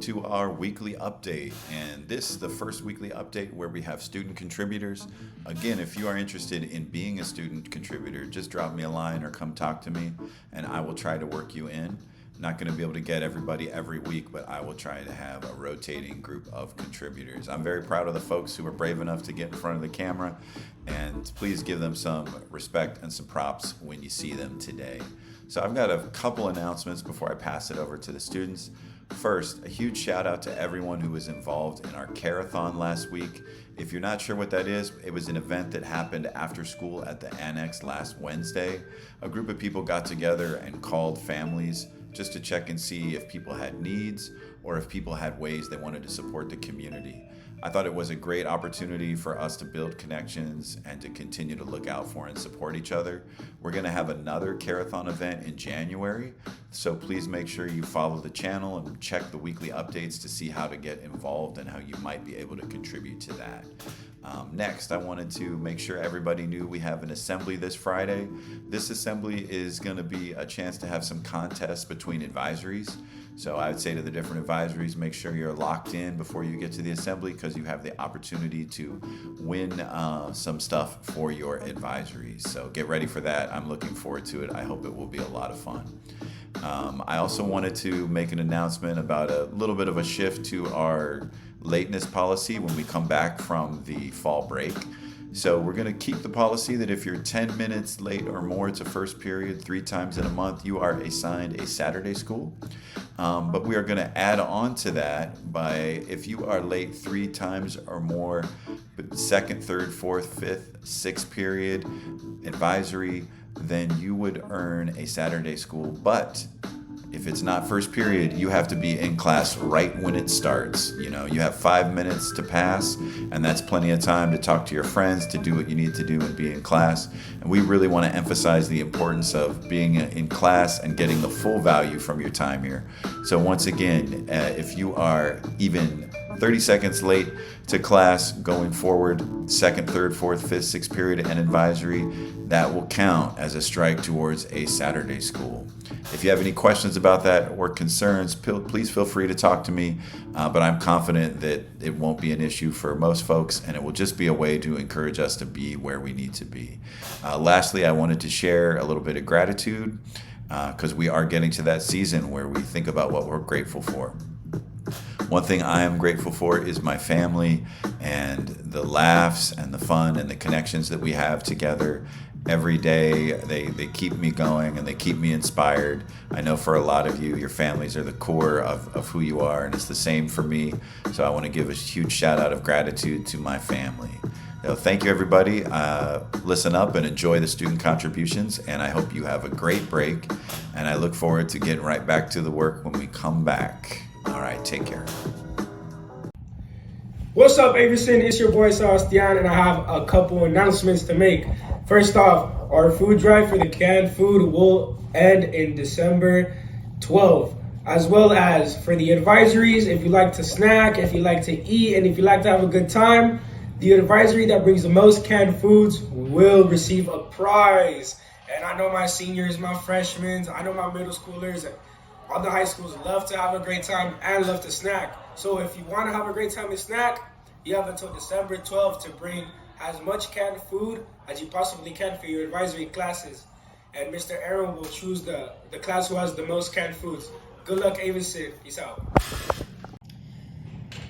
to our weekly update. And this is the first weekly update where we have student contributors. Again, if you are interested in being a student contributor, just drop me a line or come talk to me and I will try to work you in. Not going to be able to get everybody every week, but I will try to have a rotating group of contributors. I'm very proud of the folks who are brave enough to get in front of the camera, and please give them some respect and some props when you see them today. So I've got a couple announcements before I pass it over to the students. First, a huge shout out to everyone who was involved in our Carathon last week. If you're not sure what that is, it was an event that happened after school at the Annex last Wednesday. A group of people got together and called families just to check and see if people had needs or if people had ways they wanted to support the community. I thought it was a great opportunity for us to build connections and to continue to look out for and support each other. We're going to have another Carathon event in January, so please make sure you follow the channel and check the weekly updates to see how to get involved and how you might be able to contribute to that. Next, I wanted to make sure everybody knew we have an assembly this Friday. This assembly is going to be a chance to have some contests between advisories. So I would say to the different advisories, make sure you're locked in before you get to the assembly because you have the opportunity to win some stuff for your advisories. So get ready for that. I'm looking forward to it. I hope it will be a lot of fun. I also wanted to make an announcement about a little bit of a shift to our lateness policy when we come back from the fall break. So we're going to keep the policy that if you're 10 minutes late or more to first period 3 times in a month, you are assigned a Saturday school. But we are going to add on to that by if you are late 3 times or more, but second, third, fourth, fifth, sixth period advisory, then you would earn a Saturday school. But if it's not first period, you have to be in class right when it starts. You have 5 minutes to pass, and that's plenty of time to talk to your friends, to do what you need to do and be in class. And we really want to emphasize the importance of being in class and getting the full value from your time here. So once again, if you are even 30 seconds late to class going forward, second, third, fourth, fifth, sixth period and advisory, that will count as a strike towards a Saturday school. If you have any questions about that or concerns, please feel free to talk to me, but I'm confident that it won't be an issue for most folks, and it will just be a way to encourage us to be where we need to be. Lastly, I wanted to share a little bit of gratitude because we are getting to that season where we think about what we're grateful for. One thing I am grateful for is my family and the laughs and the fun and the connections that we have together every day. They keep me going and they keep me inspired. I know for a lot of you, your families are the core of who you are, and it's the same for me. So I want to give a huge shout out of gratitude to my family. So thank you, everybody. Listen up and enjoy the student contributions, and I hope you have a great break, and I look forward to getting right back to the work when we come back. All right, take care. What's up, Averson? It's your boy Sebastian, and I have a couple announcements to make. First off, our food drive for the canned food will end in December 12th, as well as for the advisories. If you like to snack, if you like to eat, and if you like to have a good time, the advisory that brings the most canned foods will receive a prize. And I know my seniors, my freshmen, I know my middle schoolers, all the high schools love to have a great time and love to snack. So if you want to have a great time and snack, you have until December 12th to bring as much canned food as you possibly can for your advisory classes. And Mr. Aaron will choose the class who has the most canned foods. Good luck, Avison. Peace out.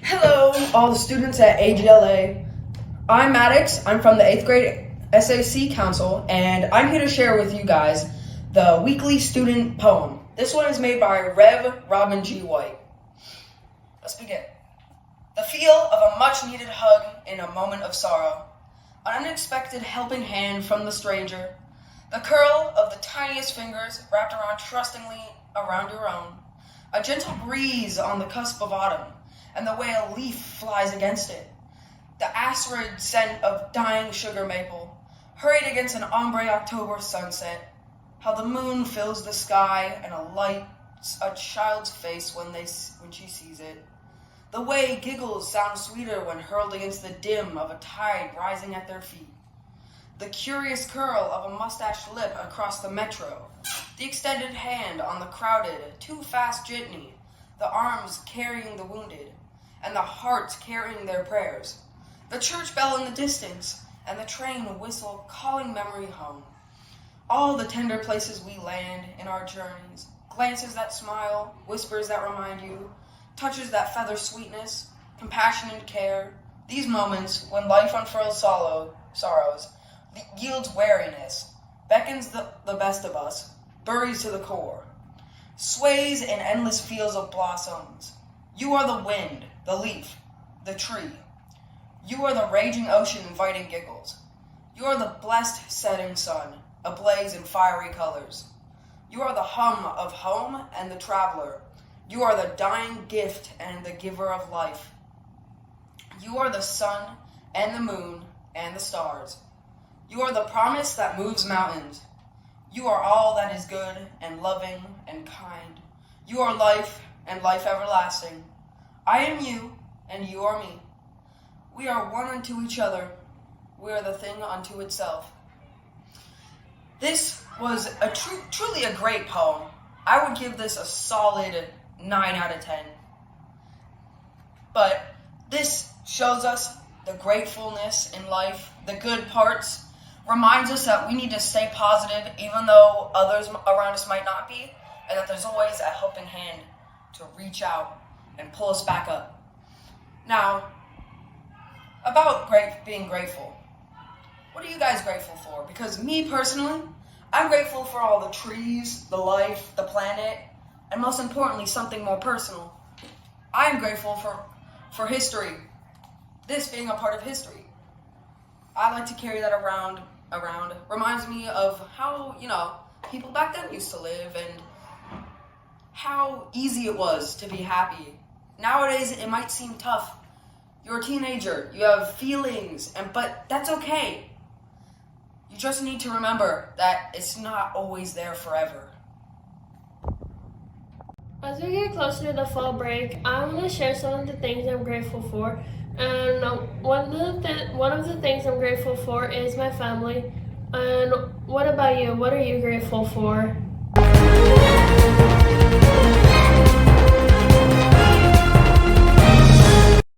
Hello, all the students at AGLA. I'm Maddox. I'm from the 8th grade SAC Council, and I'm here to share with you guys the weekly student poem. This one is made by Rev. Robin G. White. Let's begin. The feel of a much-needed hug in a moment of sorrow. An unexpected helping hand from the stranger. The curl of the tiniest fingers wrapped around trustingly around your own. A gentle breeze on the cusp of autumn, and the way a leaf flies against it. The acrid scent of dying sugar maple, hurried against an ombre October sunset. How the moon fills the sky and lights a child's face when she sees it. The way giggles sound sweeter when hurled against the dim of a tide rising at their feet. The curious curl of a mustached lip across the metro. The extended hand on the crowded, too fast jitney. the arms carrying the wounded, and the hearts carrying their prayers. The church bell in the distance, and the train whistle calling memory home. All the tender places we land in our journeys, glances that smile, whispers that remind you, touches that feather sweetness, compassion and care. These moments, when life unfurls sorrows, yields weariness, beckons the best of us, buries to the core, sways in endless fields of blossoms. You are the wind, the leaf, the tree. You are the raging ocean inviting giggles. You are the blessed setting sun, ablaze in fiery colors. You are the hum of home and the traveler. You are the dying gift and the giver of life. You are the sun and the moon and the stars. You are the promise that moves mountains. You are all that is good and loving and kind. You are life and life everlasting. I am you and you are me. We are one unto each other. We are the thing unto itself. This was truly a great poem. I would give this a solid 9 out of 10. But this shows us the gratefulness in life, the good parts, reminds us that we need to stay positive even though others around us might not be, and that there's always a helping hand to reach out and pull us back up. Now, about being grateful. What are you guys grateful for? Because me personally, I'm grateful for all the trees, the life, the planet, and most importantly, something more personal. I am grateful for history. This being a part of history. I like to carry that around. Reminds me of how, people back then used to live and how easy it was to be happy. Nowadays, it might seem tough. You're a teenager, you have feelings, but that's okay. You just need to remember that it's not always there forever. As we get closer to the fall break, I want to share some of the things I'm grateful for. And one of the things I'm grateful for is my family. And what about you? What are you grateful for?